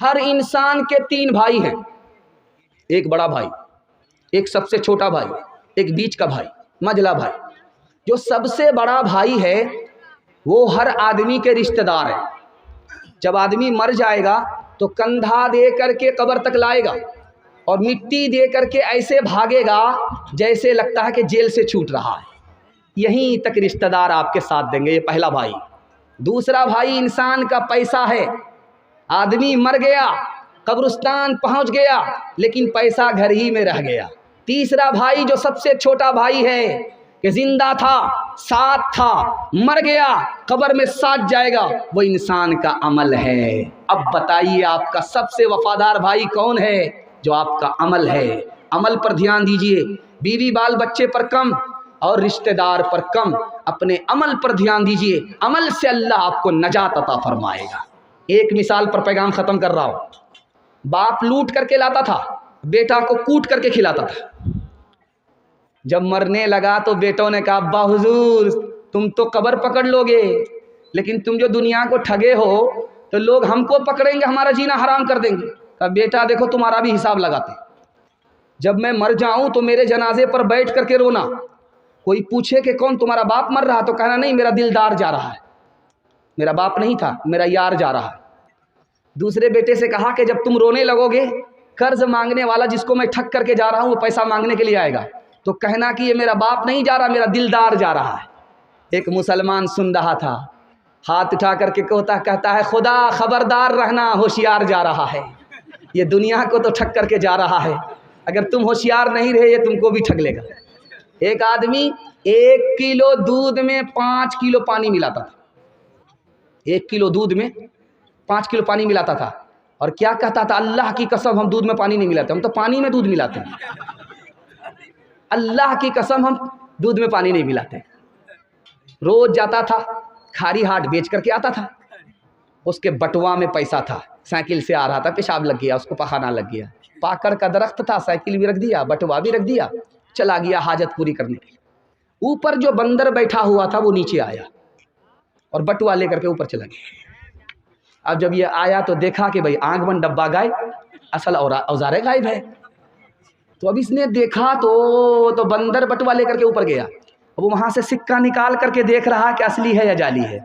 ہر انسان کے 3 بھائی ہیں، ایک بڑا بھائی، ایک سب سے چھوٹا بھائی، ایک بیچ کا بھائی، مجلا بھائی۔ جو سب سے بڑا بھائی ہے وہ ہر آدمی کے رشتہ دار ہے۔ جب آدمی مر جائے گا تو کندھا دے کر کے قبر تک لائے گا اور مٹی دے کر کے ایسے بھاگے گا جیسے لگتا ہے کہ جیل سے چھوٹ رہا ہے۔ یہیں تک رشتہ دار آپ کے ساتھ دیں گے، یہ پہلا بھائی۔ دوسرا بھائی انسان کا پیسہ ہے۔ آدمی مر گیا، قبرستان پہنچ گیا، لیکن پیسہ گھر ہی میں رہ گیا۔ تیسرا بھائی جو سب سے چھوٹا بھائی ہے کہ زندہ تھا، ساتھ تھا، مر گیا، قبر میں ساتھ جائے گا، وہ انسان کا عمل ہے۔ اب بتائیے آپ کا سب سے وفادار بھائی کون ہے؟ جو آپ کا عمل ہے۔ عمل پر دھیان دیجئے، بیوی بال بچے پر کم اور رشتہ دار پر کم، اپنے عمل پر دھیان دیجئے، عمل سے اللہ آپ کو نجات عطا فرمائے گا۔ ایک مثال پر پیغام ختم کر رہا ہوں۔ باپ لوٹ کر کے لاتا تھا، بیٹا کو کوٹ کر کے کھلاتا تھا۔ جب مرنے لگا تو بیٹوں نے کہا ابا حضور تم تو قبر پکڑ لو گے، لیکن تم جو دنیا کو ٹھگے ہو تو لوگ ہم کو پکڑیں گے، ہمارا جینا حرام کر دیں گے۔ کہا بیٹا دیکھو تمہارا بھی حساب لگاتے، جب میں مر جاؤں تو میرے جنازے پر بیٹھ کر کے رونا، کوئی پوچھے کہ کون تمہارا باپ مر رہا تو کہنا نہیں میرا دلدار جا رہا ہے، میرا باپ نہیں تھا، میرا یار جا رہا ہے۔ دوسرے بیٹے سے کہا کہ جب تم رونے لگو گے، قرض مانگنے والا جس کو میں ٹھگ کر کے جا رہا ہوں وہ پیسہ مانگنے کے لیے آئے گا تو کہنا کہ یہ میرا باپ نہیں جا رہا، میرا دلدار جا رہا ہے۔ ایک مسلمان سن رہا تھا، ہاتھ اٹھا کر کے کہتا ہے خدا خبردار رہنا، ہوشیار جا رہا ہے، یہ دنیا کو تو ٹھگ کر کے جا رہا ہے، اگر تم ہوشیار نہیں رہے یہ تم کو بھی ٹھگ لے گا۔ ایک آدمی 1 کلو دودھ میں 5 کلو پانی ملاتا تھا، 1 کلو دودھ میں 5 کلو پانی ملاتا تھا، اور کیا کہتا تھا اللہ کی قسم ہم دودھ میں پانی نہیں ملاتے، ہم تو پانی میں دودھ ملاتے ہیں، اللہ کی قسم ہم دودھ میں پانی نہیں ملاتے۔ روز جاتا تھا کھاری ہاٹ بیچ کر کے آتا تھا، اس کے بٹوا میں پیسہ تھا، سائیکل سے آ رہا تھا، پیشاب لگ گیا، اس کو پخانہ لگ گیا، پاکڑ کا درخت تھا، سائیکل بھی رکھ دیا، بٹوا بھی رکھ دیا، چلا گیا حاجت پوری کرنے کے لیے۔ اوپر جو بندر بیٹھا ہوا تھا وہ نیچے آیا اور بٹوا لے کر کے اوپر چلا گیا۔ اب جب یہ آیا تو دیکھا کہ بھئی آنکھ بند ڈبہ غائب، اصل اوزار غائب ہے۔ تو اب اس نے دیکھا تو بندر بٹوا لے کر کے اوپر گیا، وہ وہاں سے سکہ نکال کر کے دیکھ رہا کہ اصلی ہے یا جعلی ہے۔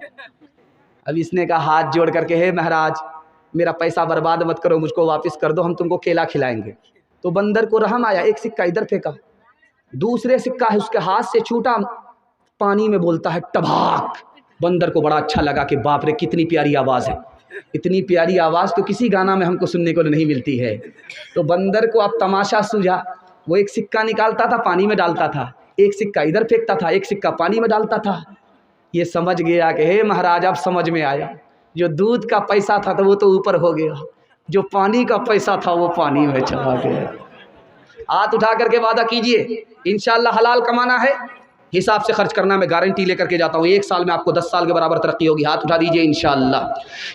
اب اس نے کہا ہاتھ جوڑ کر کے ہے مہاراج میرا پیسہ برباد مت کرو، مجھ کو واپس کر دو، ہم تم کو کیلا کھلائیں گے۔ تو بندر کو رحم آیا، ایک سکہ ادھر پھینکا، دوسرے سکہ ہے اس کے ہاتھ سے چھوٹا، پانی میں بولتا ہے ٹباک۔ بندر کو بڑا اچھا لگا کہ باپ رے کتنی پیاری آواز ہے، اتنی پیاری آواز تو کسی گانا میں ہم کو سننے کو نہیں ملتی ہے۔ تو بندر کو اب تماشا سوجھا، وہ ایک سکہ نکالتا تھا پانی میں ڈالتا تھا، ایک سکہ ادھر پھینکتا تھا، ایک سکہ پانی میں ڈالتا تھا۔ یہ سمجھ گیا کہ ہے مہاراج اب سمجھ میں آیا، جو دودھ کا پیسہ تھا تو وہ تو اوپر ہو گیا، جو پانی کا پیسہ تھا وہ پانی میں چلا گیا۔ ہاتھ اٹھا کر کے وعدہ کیجئے انشاءاللہ حلال کمانا ہے، حساب سے خرچ کرنا، میں گارنٹی لے کر کے جاتا ہوں، 1 سال میں آپ کو 10 سال کے برابر ترقی ہوگی۔ ہاتھ اٹھا دیجئے انشاءاللہ۔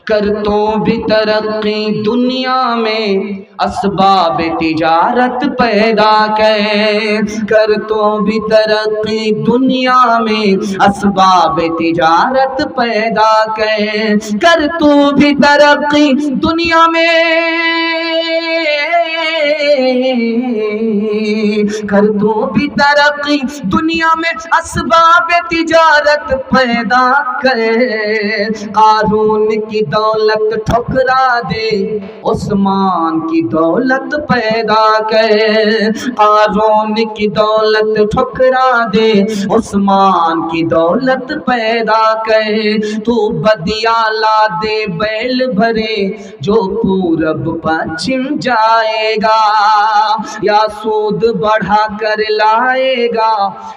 کرتوں بھی ترقی دنیا میں اسباب تجارت پیدا کرتوں بھی ترقی دنیا میں اسباب تجارت پیدا کرتوں بھی ترقی دنیا میں کرتوں بھی ترقی دنیا میں اسباب تجارت پیدا قارون کی دولت ٹھکرا دے عثمان کی دولت پیدا قارون کی دولت ٹھکرا دے عثمان کی دولت پیدا تو بدیا لا دے بیل بھرے جو پورب پچھم جائے گا، یا سود بڑھا کر لائے گا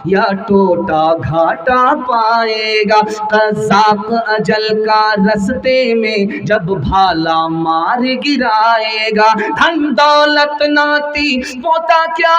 یا ٹوٹا گھاٹا پائے گا۔ قذاق اجل کا رستے میں جب بھالا مار گرائے گا، دھن دولت ناتی پوتا کیا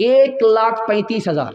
1,35,000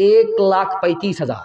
1,35,000।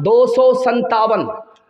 257,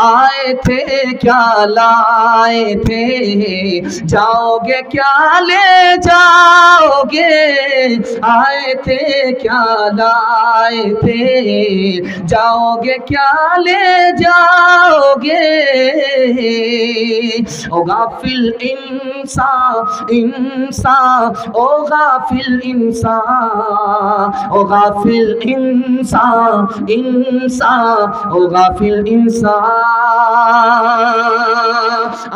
آئے تھے کیا لائے تھے، جاؤ گے کیا لے جاؤ گے، آئے تھے کیا لائے تھے، جاؤ گے کیا لے جاؤ گے۔ او غافل انسان انسان، او غافل انسان، او غافل انسان انسان، او غافل انسان،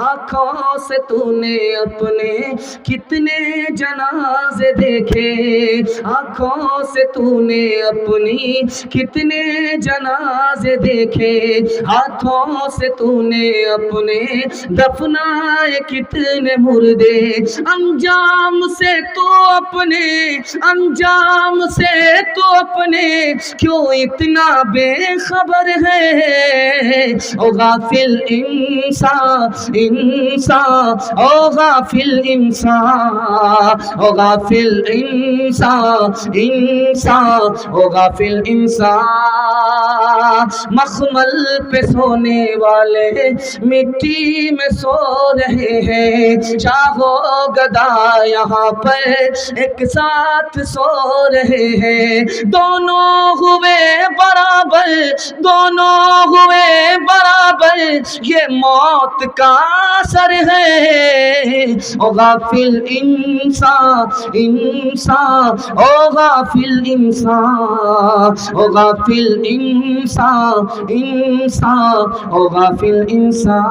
آنکھوں سے تو نے اپنے کتنے جنازے دیکھے، آنکھوں سے تو نے اپنی کتنے جنازے دیکھے، ہاتھوں سے تو نے اپنے دفنائے کتنے مردے، انجام سے تو اپنے، انجام سے تو اپنے کیوں اتنا بے خبر ہے۔ او غافل انسان انسان، او غافل انسان، او غافل انسان انسان، او غافل انسان، مخمل پہ سونے والے مٹی میں سو رہے ہیں، شاہ و گدا یہاں پر ایک ساتھ سو رہے ہیں، دونوں ہوئے برابر، دونوں ہوئے برابر، یہ موت کا اثر ہے۔ او غافل انسان انسان، او غافل انسان، او غافل انسان انسان، او غافل انسان۔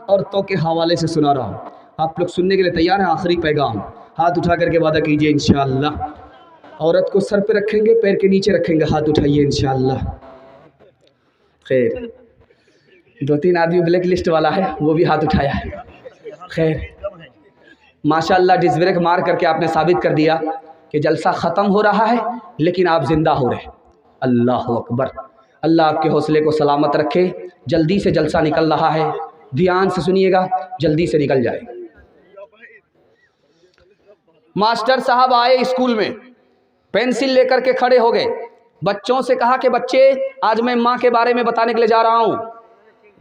عورتوں کے حوالے سے سنا رہا ہوں، آپ لوگ سننے کے لیے تیار ہیں؟ آخری پیغام، ہاتھ اٹھا کر کے وعدہ کیجئے انشاءاللہ۔ عورت کو سر پہ رکھیں گے، پیر کے نیچے رکھیں گے، ہاتھ اٹھائیے انشاءاللہ۔ خیر، 2-3 آدمی بلیک لسٹ والا ہے، وہ بھی ہاتھ اٹھایا ہے۔ خیر، ماشاءاللہ ڈس بریک مار کر کے آپ نے ثابت کر دیا کہ جلسہ ختم ہو رہا ہے لیکن آپ زندہ ہو رہے۔ اللہ اکبر، اللہ آپ کے حوصلے کو سلامت رکھے۔ جلدی سے جلسہ نکل رہا ہے، دھیان سے سنیے گا، جلدی سے نکل جائے۔ ماسٹر صاحب آئے اسکول میں، پینسل لے کر کے کھڑے ہو گئے، بچوں سے کہا کہ بچے آج میں ماں کے بارے میں بتانے کے لیے جا رہا ہوں،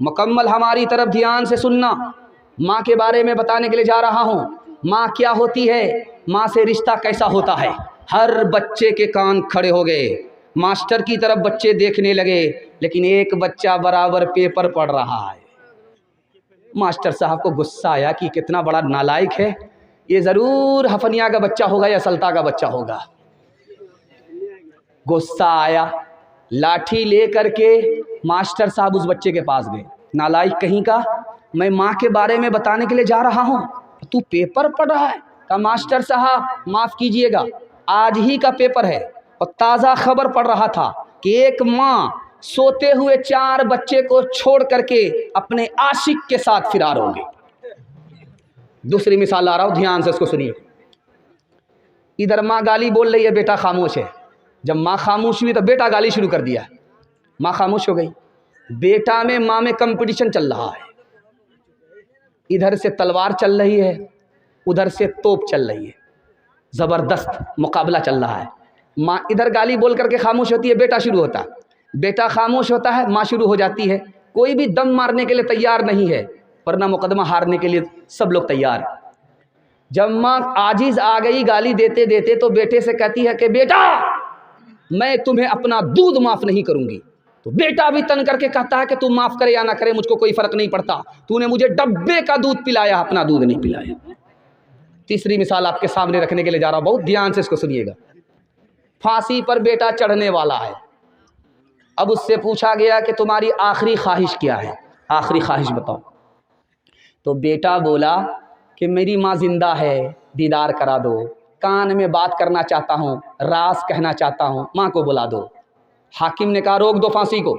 مکمل ہماری طرف دھیان سے سننا، ماں کے بارے میں بتانے کے لیے جا رہا ہوں، ماں کیا ہوتی ہے، ماں سے رشتہ کیسا ہوتا ہے۔ ہر بچے کے کان کھڑے ہو گئے، ماسٹر کی طرف بچے دیکھنے لگے، لیکن ایک بچہ برابر پیپر پڑھ رہا ہے۔ ماسٹر صاحب کو غصہ آیا کہ کتنا بڑا نالائق ہے، یہ ضرور ہفنیا کا بچہ ہوگا یا سلطا کا بچہ ہوگا۔ غصہ آیا، لاٹھی لے کر کے ماسٹر صاحب اس بچے کے پاس گئے۔ نالائق کہیں کا، میں ماں کے بارے میں بتانے کے لیے جا رہا ہوں، تو پیپر پڑھ رہا ہے؟ کہا ماسٹر صاحب معاف کیجئے گا، آج ہی کا پیپر ہے اور تازہ خبر پڑھ رہا تھا کہ ایک ماں سوتے ہوئے 4 بچے کو چھوڑ کر کے اپنے عاشق کے ساتھ فرار ہو گئی۔ دوسری مثال لا رہا ہوں، دھیان سے اس کو سنیے۔ ادھر ماں گالی بول رہی ہے، بیٹا خاموش ہے۔ جب ماں خاموش ہوئی تو بیٹا گالی شروع کر دیا، ماں خاموش ہو گئی۔ بیٹا میں ماں میں کمپٹیشن چل رہا ہے، ادھر سے تلوار چل رہی ہے، ادھر سے توپ چل رہی ہے، زبردست مقابلہ چل رہا ہے۔ ماں ادھر گالی بول کر کے خاموش ہوتی ہے، بیٹا شروع ہوتا ہے، بیٹا خاموش ہوتا ہے، ماں شروع ہو جاتی ہے۔ کوئی بھی دم مارنے کے لیے تیار نہیں ہے، ورنہ مقدمہ ہارنے کے لیے سب لوگ تیار ہیں۔ جب ماں عاجز آ گئی گالی دیتے دیتے تو بیٹے سے کہتی ہے کہ بیٹا میں تمہیں اپنا دودھ معاف نہیں کروں گی۔ تو بیٹا بھی تن کر کے کہتا ہے کہ تو معاف کرے یا نہ کرے مجھ کو کوئی فرق نہیں پڑتا، تو نے مجھے ڈبے کا دودھ پلایا، اپنا دودھ نہیں پلایا۔ تیسری مثال آپ کے سامنے رکھنے کے لیے جا رہا ہوں، بہت دھیان سے اس کو سنیے گا۔ پھانسی پر بیٹا چڑھنے والا ہے، اب اس سے پوچھا گیا کہ تمہاری آخری خواہش کیا ہے، آخری خواہش بتاؤ۔ تو بیٹا بولا کہ میری ماں زندہ ہے، دیدار کرا دو، کان میں بات کرنا چاہتا ہوں، راز کہنا چاہتا ہوں، ماں کو بلا دو۔ حاکم نے کہا روک دو پھانسی کو،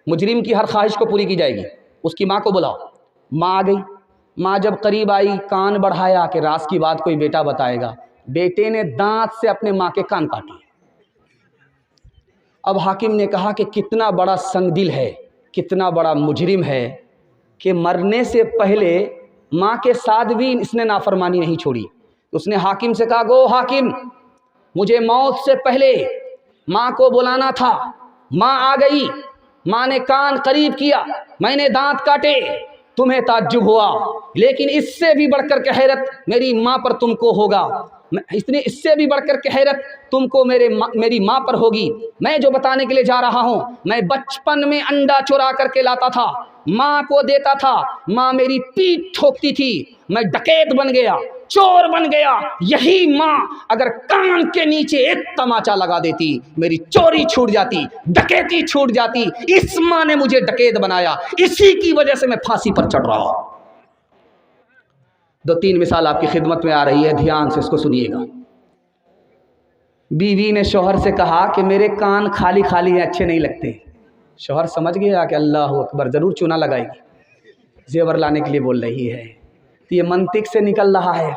مجرم کی ہر خواہش کو پوری کی جائے گی، اس کی ماں کو بلاؤ۔ ماں آ گئی، ماں جب قریب آئی کان بڑھایا کہ راز کی بات کوئی بیٹا بتائے گا، بیٹے نے دانت سے اپنے ماں کے کان کاٹے۔ اب حاکم نے کہا کہ کتنا بڑا سنگ دل ہے، کتنا بڑا مجرم ہے کہ مرنے سے پہلے ماں کے ساتھ بھی اس نے نافرمانی نہیں چھوڑی۔ اس نے حاکم سے کہا گو حاکم، مجھے موت سے پہلے ماں کو بلانا تھا، ماں آ گئی، ماں نے کان قریب کیا، میں نے دانت کاٹے، تمہیں تعجب ہوا، لیکن اس سے بھی بڑھ کر کے حیرت میری ماں پر تم کو ہوگا، اس سے بھی بڑھ کر کے حیرت تم کو میری ماں پر ہوگی۔ میں جو بتانے کے لیے جا رہا ہوں، میں بچپن میں انڈا چرا کر کے لاتا تھا، ماں کو دیتا تھا، ماں میری پیٹھ ٹھوکتی تھی، میں ڈکیت بن گیا، چور بن گیا۔ یہی ماں اگر کان کے نیچے ایک تماچا لگا دیتی، میری چوری چھوٹ جاتی، ڈکیتی چھوٹ جاتی۔ اس ماں نے مجھے ڈکیت بنایا، اسی کی وجہ سے میں پھانسی پر چڑھ رہا ہوں۔ 2-3 مثال آپ کی خدمت میں آ رہی ہے، دھیان سے اس کو سنیے گا۔ بیوی نے شوہر سے کہا کہ میرے کان خالی خالی ہیں، اچھے نہیں لگتے۔ شوہر سمجھ گیا کہ اللہ اکبر، ضرور چونا لگائے گی، زیور لانے کے لیے بول رہی ہے، تو یہ منطق سے نکل رہا ہے۔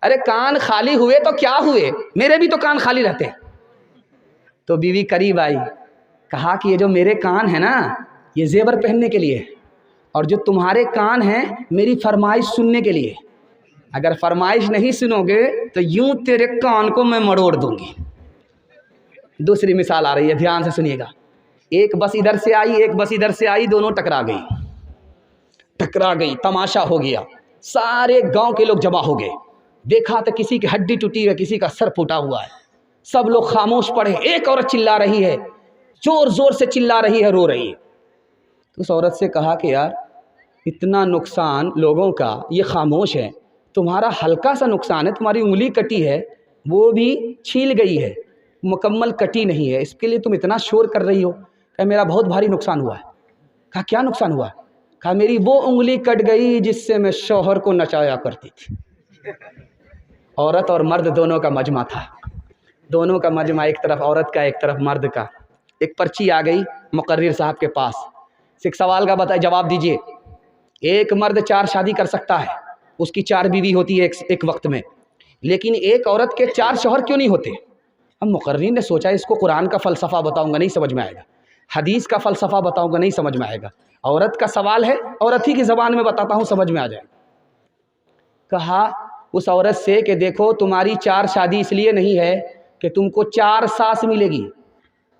ارے کان خالی ہوئے تو کیا ہوئے، میرے بھی تو کان خالی رہتے۔ تو بیوی قریب آئی، کہا کہ یہ جو میرے کان ہیں نا، یہ زیور پہننے کے لیے، اور جو تمہارے کان ہیں میری فرمائش سننے کے لیے۔ اگر فرمائش نہیں سنو گے تو یوں تیرے کان کو میں مروڑ دوں گی۔ دوسری مثال آ رہی ہے، دھیان سے سنیے گا۔ ایک بس ادھر سے آئی، ایک بس ادھر سے آئی، دونوں ٹکرا گئی، تماشا ہو گیا، سارے گاؤں کے لوگ جمع ہو گئے۔ دیکھا تو کسی کی ہڈی ٹوٹی ہے، کسی کا سر پھوٹا ہوا ہے، سب لوگ خاموش پڑے۔ ایک عورت چلا رہی ہے، زور زور سے چلا رہی ہے، رو رہی ہے۔ تو اس عورت سے کہا کہ یار اتنا نقصان لوگوں کا، یہ خاموش ہے، تمہارا ہلکا سا نقصان ہے، تمہاری انگلی کٹی ہے، وہ بھی چھیل گئی ہے، مکمل کٹی نہیں ہے، اس کے لیے تم اتنا شور کر رہی ہو۔ کہا میرا بہت بھاری نقصان ہوا ہے۔ کہا کیا نقصان ہوا ہے؟ کہا میری وہ انگلی کٹ گئی جس سے میں شوہر کو نچایا کرتی تھی۔ عورت اور مرد دونوں کا مجمع تھا، دونوں کا مجمع، ایک طرف عورت کا، ایک طرف مرد کا۔ ایک پرچی آ گئی مقرر صاحب کے پاس، ایک سوال کا جواب دیجئے۔ ایک مرد 4 شادی کر سکتا ہے، اس کی 4 بیوی ہوتی ہے ایک وقت میں، لیکن ایک عورت کے 4 شوہر کیوں نہیں ہوتے؟ اب مقررین نے سوچا اس کو قرآن کا فلسفہ بتاؤں گا نہیں سمجھ میں آئے گا، حدیث کا فلسفہ بتاؤں گا نہیں سمجھ میں آئے گا، عورت کا سوال ہے، عورت ہی کی زبان میں بتاتا ہوں، سمجھ میں آ جائے گا۔ کہا اس عورت سے کہ دیکھو تمہاری 4 شادی اس لیے نہیں ہے کہ تم کو 4 ساس ملے گی،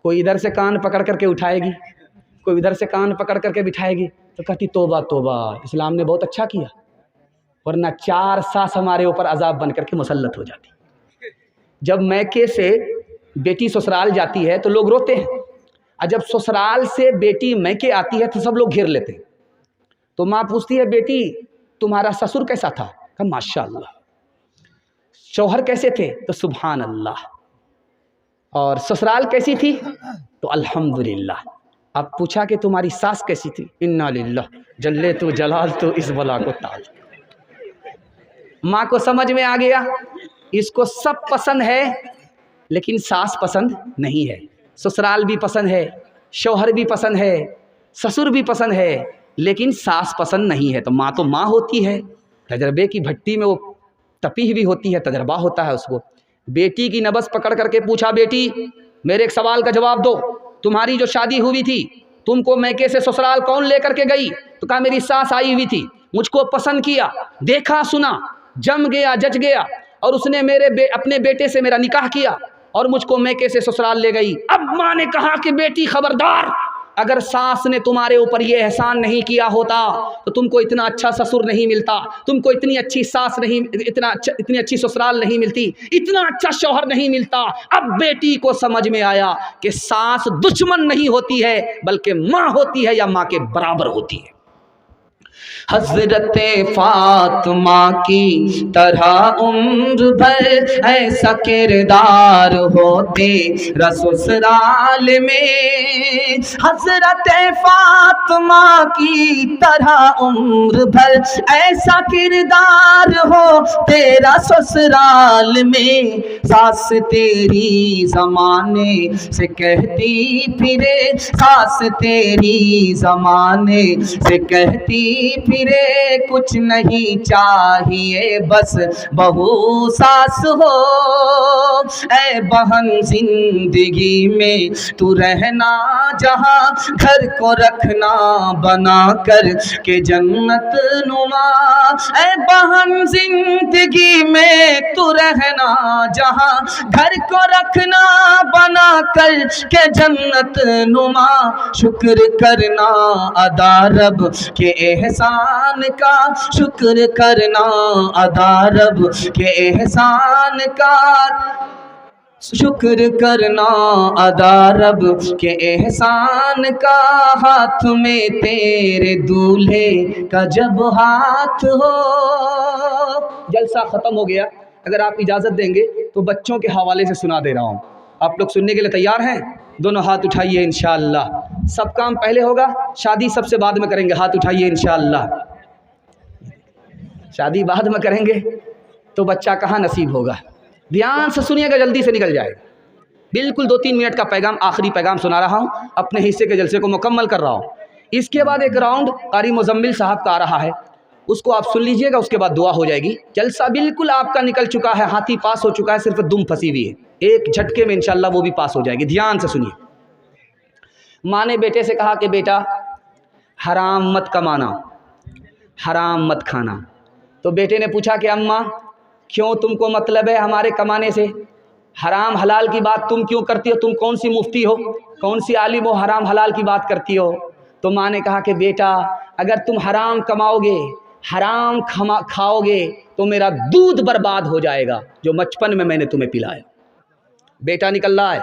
کوئی ادھر سے کان پکڑ کر کے اٹھائے گی، کوئی ادھر سے کان پکڑ کر کے بٹھائے گی۔ تو کہتی توبہ توبہ، اسلام نے بہت اچھا کیا، ورنہ 4 ساس ہمارے اوپر عذاب بن کر کے مسلط ہو جاتی۔ جب میکے سے بیٹی سسرال جاتی ہے تو لوگ روتے ہیں، اور جب سسرال سے بیٹی میکے آتی ہے تو سب لوگ گھیر لیتے ہیں۔ تو ماں پوچھتی ہے بیٹی تمہارا سسر کیسا تھا؟ کہا ماشاء اللہ۔ شوہر کیسے تھے؟ تو سبحان اللہ۔ اور سسرال کیسی تھی؟ تو الحمدللہ۔ اب پوچھا کہ تمہاری ساس کیسی تھی؟ انا للہ جلے تو جلال تو اس بلا کو تاج۔ ماں کو سمجھ میں آ گیا، اس کو سب پسند ہے لیکن ساس پسند نہیں ہے، سسرال بھی پسند ہے، شوہر بھی پسند ہے، سسر بھی پسند ہے، لیکن ساس پسند نہیں ہے۔ تو ماں ہوتی ہے، تجربے کی بھٹی میں وہ تپی ہوئی ہوتی ہے، تجربہ ہوتا ہے اس کو۔ بیٹی کی نبض پکڑ کر کے پوچھا بیٹی میرے ایک سوال کا جواب دو، تمہاری جو شادی ہوئی تھی تم کو میکے سے سسرال کون لے کر کے گئی؟ تو کہا میری ساس آئی ہوئی تھی، مجھ کو پسند کیا، دیکھا سنا، جم گیا جچ گیا، اور اس نے اپنے بیٹے سے میرا نکاح کیا اور مجھ کو میکے سے سسرال لے گئی۔ اب ماں نے کہا کہ بیٹی خبردار، اگر ساس نے تمہارے اوپر یہ احسان نہیں کیا ہوتا تو تم کو اتنا اچھا سسر نہیں ملتا، تم کو اتنی اچھی ساس نہیں، اتنی اچھی سسرال نہیں ملتی، اتنا اچھا شوہر نہیں ملتا۔ اب بیٹی کو سمجھ میں آیا کہ ساس دشمن نہیں ہوتی ہے بلکہ ماں ہوتی ہے، یا ماں کے برابر ہوتی ہے۔ حضرت فاطمہ کی طرح عمر بھر ایسا کردار ہوتے سسرال میں، حضرت فاطمہ کی طرح عمر بھر ایسا کردار ہو تیرا سسرال میں، ساس تیری زمانے سے کہتی پھرے، ساس تیری زمانے سے کہتی پھرے پھرے کچھ نہیں چاہیے بس بہو ساس ہو، اے بہن زندگی میں تو رہنا جہاں، گھر کو رکھنا بنا کر کہ جنت نما، اے بہن زندگی میں تو رہنا جہاں، گھر کو رکھنا بنا کر کہ جنت نما، شکر کرنا ادا رب کے احسان کا، شکر کرنا ادا رب کے احسان کا، شکر کرنا ادا رب کے احسان کا، ہاتھ میں تیرے دولہے کا جب ہاتھ ہو۔ جلسہ ختم ہو گیا، اگر آپ اجازت دیں گے تو بچوں کے حوالے سے سنا دے رہا ہوں، آپ لوگ سننے کے لیے تیار ہیں؟ دونوں ہاتھ اٹھائیے انشاءاللہ، سب کام پہلے ہوگا، شادی سب سے بعد میں کریں گے، ہاتھ اٹھائیے انشاءاللہ۔ شادی بعد میں کریں گے تو بچہ کہاں نصیب ہوگا؟ دھیان سے سنیے گا، جلدی سے نکل جائے گا۔ بالکل 2-3 منٹ کا پیغام، آخری پیغام سنا رہا ہوں، اپنے حصے کے جلسے کو مکمل کر رہا ہوں۔ اس کے بعد ایک راؤنڈ قاری مزمل صاحب کا آ رہا ہے، اس کو آپ سن لیجئے گا، اس کے بعد دعا ہو جائے گی۔ جلسہ بالکل آپ کا نکل چکا ہے، ہاتھی پاس ہو چکا ہے، صرف دم پھنسی ہوئی ہے، ایک جھٹکے میں انشاءاللہ وہ بھی پاس ہو جائے گی۔ دھیان سے سنیے۔ ماں نے بیٹے سے کہا کہ بیٹا حرام مت کمانا، حرام مت کھانا۔ تو بیٹے نے پوچھا کہ اماں کیوں، تم کو مطلب ہے ہمارے کمانے سے؟ حرام حلال کی بات تم کیوں کرتی ہو؟ تم کون سی مفتی ہو، کون سی عالم ہو، حرام حلال کی بات کرتی ہو؟ تو ماں نے کہا کہ بیٹا اگر تم حرام کماؤ گے، حرام کھاؤ گے تو میرا دودھ برباد ہو جائے گا جو بچپن میں نے تمہیں پلایا۔ بیٹا نکل رہا ہے،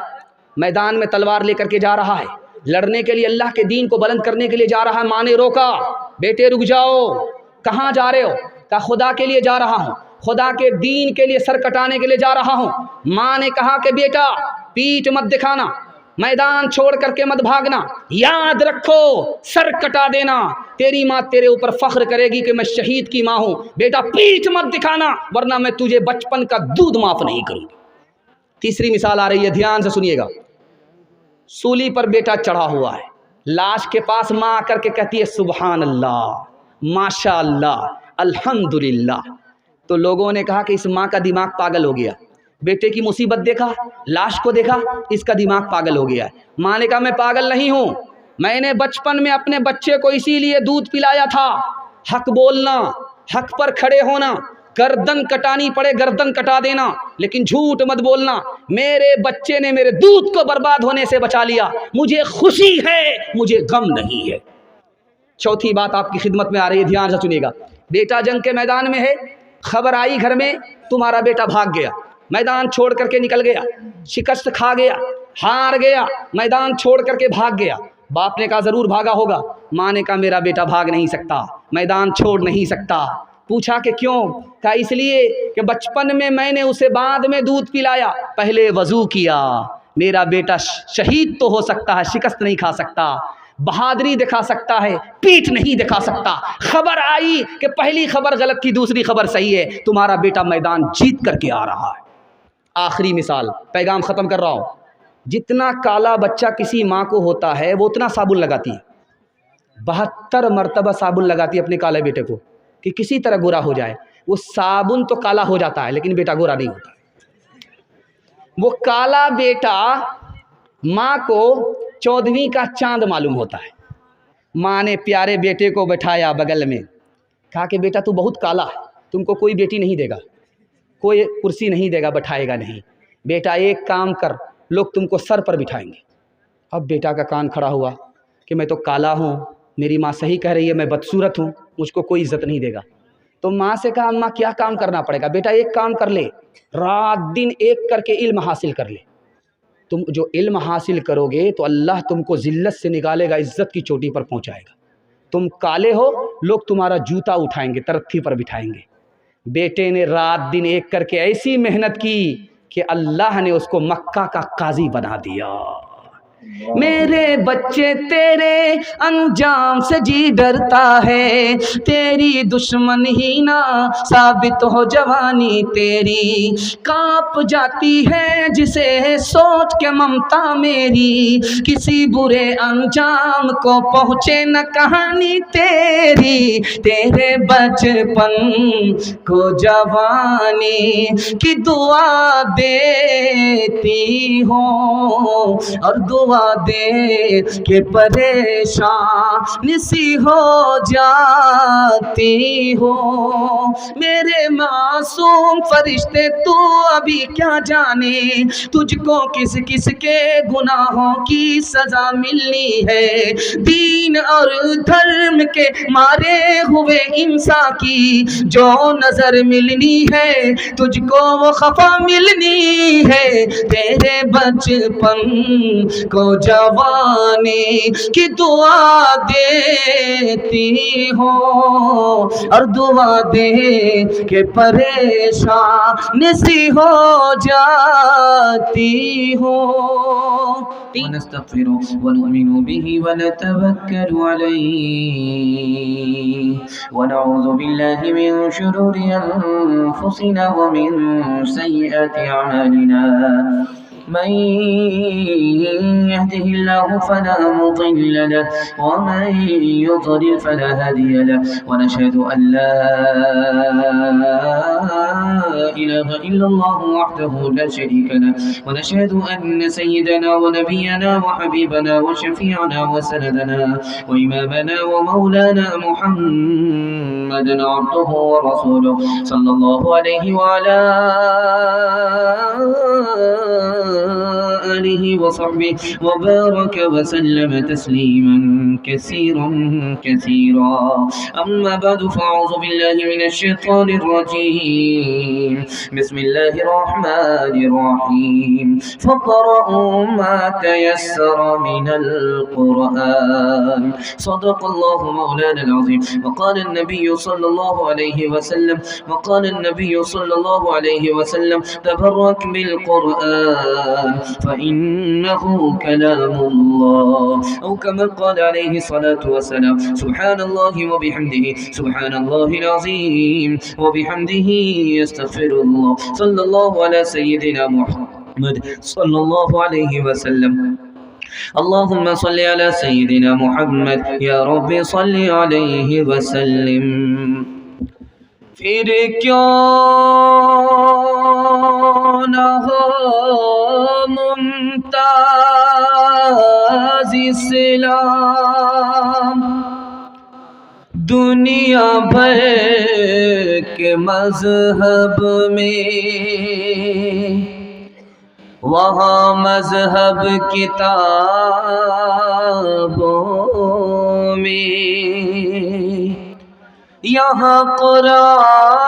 میدان میں تلوار لے کر کے جا رہا ہے، لڑنے کے لیے، اللہ کے دین کو بلند کرنے کے لیے جا رہا ہے۔ ماں نے روکا، بیٹے رک جاؤ، کہاں جا رہے ہو؟ کہا خدا کے لیے جا رہا ہوں، خدا کے دین کے لیے سر کٹانے کے لیے جا رہا ہوں۔ ماں نے کہا کہ بیٹا پیٹھ مت دکھانا، میدان چھوڑ کر کے مت بھاگنا، یاد رکھو سر کٹا دینا تیری ماں تیرے اوپر فخر کرے گی کہ میں شہید کی ماں ہوں۔ بیٹا پیٹھ مت دکھانا ورنہ میں تجھے بچپن کا دودھ معاف نہیں کروں گی۔ تیسری مثال آ رہی ہے، دھیان سے سنیے گا۔ سولی پر بیٹا چڑھا ہوا ہے، لاش کے پاس ماں آ کر کے کہتی ہے سبحان اللہ، ماشاء اللہ، الحمدللہ۔ تو لوگوں نے کہا کہ اس ماں کا دماغ پاگل ہو گیا، بیٹے کی مصیبت دیکھا، لاش کو دیکھا، اس کا دماغ پاگل ہو گیا ہے۔ ماں نے کہا میں پاگل نہیں ہوں، میں نے بچپن میں اپنے بچے کو اسی لیے دودھ پلایا تھا، حق بولنا، حق پر کھڑے ہونا، گردن کٹانی پڑے گردن کٹا دینا، لیکن جھوٹ مت بولنا۔ میرے بچے نے میرے دودھ کو برباد ہونے سے بچا لیا، مجھے خوشی ہے، مجھے غم نہیں ہے۔ چوتھی بات آپ کی خدمت میں آ رہی ہے، دھیان سے سنیے گا۔ بیٹا جنگ کے میدان میں ہے، خبر آئی گھر میں تمہارا بیٹا بھاگ گیا، میدان چھوڑ کر کے نکل گیا، شکست کھا گیا، ہار گیا، میدان چھوڑ کر کے بھاگ گیا۔ باپ نے کہا ضرور بھاگا ہوگا، ماں نے کہا میرا بیٹا بھاگ نہیں سکتا، میدان چھوڑ نہیں سکتا۔ پوچھا کہ کیوں؟ کہا اس لیے کہ بچپن میں نے اسے بعد میں دودھ پلایا، پہلے وضو کیا۔ میرا بیٹا شہید تو ہو سکتا ہے، شکست نہیں کھا سکتا، بہادری دکھا سکتا ہے، پیٹھ نہیں دکھا سکتا۔ خبر آئی کہ پہلی خبر غلط تھی، دوسری خبر صحیح ہے، تمہارا بیٹا میدان جیت کر کے آ رہا ہے۔ آخری مثال، پیغام ختم کر رہا ہوں۔ جتنا کالا بچہ کسی ماں کو ہوتا ہے وہ اتنا صابن لگاتی ہے، 72 مرتبہ صابن لگاتی ہے اپنے کالے بیٹے کو کہ کسی طرح گورا ہو جائے۔ وہ صابن تو کالا ہو جاتا ہے لیکن بیٹا گورا نہیں ہوتا۔ وہ کالا بیٹا ماں کو 14ویں کا چاند معلوم ہوتا ہے۔ ماں نے پیارے بیٹے کو بٹھایا بغل میں، کہا کہ بیٹا تو بہت کالا ہے، تم کو کوئی بیٹی نہیں دے گا، کوئی کرسی نہیں دے گا، بٹھائے گا نہیں۔ بیٹا ایک کام کر، لوگ تم کو سر پر بٹھائیں گے۔ اب بیٹا کا کان کھڑا ہوا کہ میں تو کالا ہوں، میری ماں صحیح کہہ رہی ہے، میں بدصورت ہوں، مجھ کو کوئی عزت نہیں دے گا۔ تو ماں سے کہا اماں کیا کام کرنا پڑے گا؟ بیٹا ایک کام کر لے، رات دن ایک کر کے علم حاصل کر لے۔ تم جو علم حاصل کرو گے تو اللہ تم کو ذلت سے نکالے گا، عزت کی چوٹی پر پہنچائے گا۔ تم کالے ہو، لوگ تمہارا جوتا اٹھائیں گے، ترتھی پر بٹھائیں گے۔ بیٹے نے رات دن ایک کر کے ایسی محنت کی کہ اللہ نے اس کو مکہ کا قاضی بنا دیا۔ میرے بچے تیرے انجام سے جی ڈرتا ہے، تیری دشمن ہی نہ ثابت ہو جوانی تیری، کانپ جاتی ہے جسے سوچ کے ممتا میری، کسی برے انجام کو پہنچے نہ کہانی تیری، تیرے بچپن کو جوانی کی دعا دیتی ہوں، اور دعا دے کہ پریشان سی ہو جاتی ہو، میرے معصوم فرشتے تو ابھی کیا جانے تجھ کو کس کس کے گناہوں کی سزا ملنی ہے، دین اور دھرم کے مارے ہوئے انسان کی جو نظر ملنی ہے تجھ کو وہ خفا ملنی ہے، تیرے بچپن کو جوانی کی دعا دیتی ہوں، اور دعا دے کہ پریشان سی ہو جاتی ہوں۔ ونستغفره ونؤمن به ونتوكل عليه ونعوذ بالله من شرور أنفسنا ومن سيئات أعمالنا، من يهده الله فلا مضل له ومن يضلل فلا هادي له، ونشهد أن لا إله إلا الله وحده لا شريك له، ونشهد أن سيدنا ونبينا وحبيبنا وشفيعنا وسندنا وإمامنا ومولانا محمدا عبده ورسوله صلى الله عليه وعلى آله وصحبه وبارك وسلم تسليما كثيرا كثيرا، أما بعد فأعوذ بالله من الشيطان الرجيم، بسم الله الرحمن الرحيم، فاقرؤوا ما تيسر من القرآن، صدق الله مولانا العظيم، وقال النبي صلى الله عليه وسلم تبرك بالقرآن فإنه كلام الله، أو كما قال عليه الصلاة والسلام، سبحان الله وبحمده سبحان الله العظيم وبحمده يستغفر الله، صلى الله على سيدنا محمد صلى الله عليه وسلم، اللهم صل على سيدنا محمد يا رب صل عليه وسلم۔ پھر کیوں نہ ہو ممتاز اسلام دنیا بھر کے مذہب میں، وہاں مذہب کتابوں میں، یہاں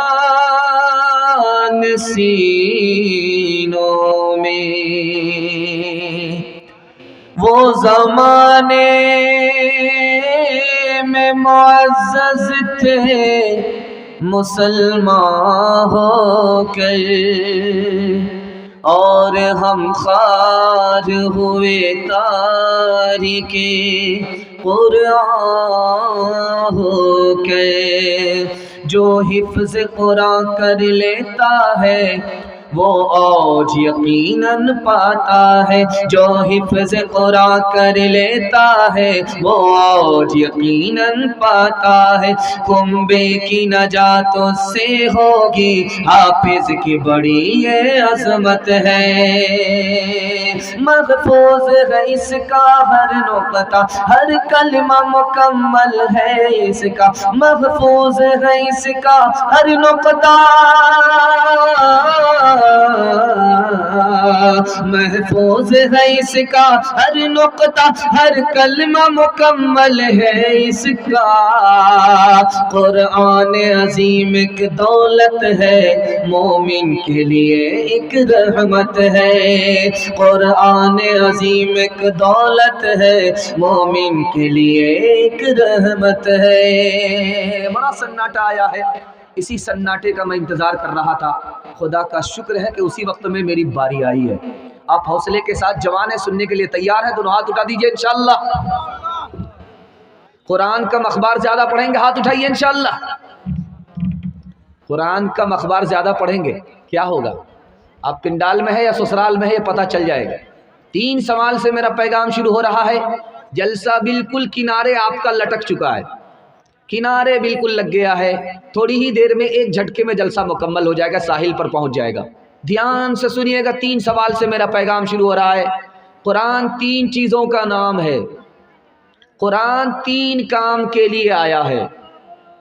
قرآن سینوں میں، وہ زمانے میں معزز تھے مسلمان ہو کر، اور ہم خار ہوئے تارک قرآن ہو کے، جو حفظ قرآن کر لیتا ہے وہ اوج یقیناً پاتا ہے، جو حفظ قرآن کر لیتا ہے وہ اوج یقیناً پاتا ہے، کنبے کی نجات اس سے ہوگی، حافظ کی بڑی یہ عظمت ہے، محفوظ ہے اس کا ہر نقطہ، ہر کلمہ مکمل ہے اس کا، محفوظ ہے اس کا ہر نقطہ، محفوظ ہے اس کا ہر نقطہ، ہر کلمہ مکمل ہے اس کا، قرآن عظیم ایک دولت ہے، مومن کے لیے ایک رحمت ہے، قرآن عظیم ایک دولت ہے، مومن کے لیے ایک رحمت ہے۔ بڑا سناٹا آیا ہے، اسی سناٹے کا میں انتظار کر رہا تھا، خدا کا شکر ہے کہ اسی وقت میں میری باری آئی ہے، آپ حوصلے کے ساتھ جوان ہیں، سننے کے لیے تیار ہیں؟ دونوں ہاتھ اٹھا دیجئے انشاءاللہ۔ قرآن کا اخبار زیادہ پڑھیں گے؟ ہاتھ اٹھائیے انشاءاللہ۔ قرآن کا اخبار زیادہ پڑھیں گے کیا ہوگا؟ آپ پنڈال میں ہے یا سسرال میں ہے یہ پتہ چل جائے گا۔ 3 سوال سے میرا پیغام شروع ہو رہا ہے۔ جلسہ بالکل کنارے آپ کا لٹک چکا ہے، کنارے بالکل لگ گیا ہے، تھوڑی ہی دیر میں ایک جھٹکے میں جلسہ مکمل ہو جائے گا، ساحل پر پہنچ جائے گا۔ دھیان سے سنیے گا، 3 سوال سے میرا پیغام شروع ہو رہا ہے۔ قرآن 3 چیزوں کا نام ہے، قرآن 3 کام کے لیے آیا ہے۔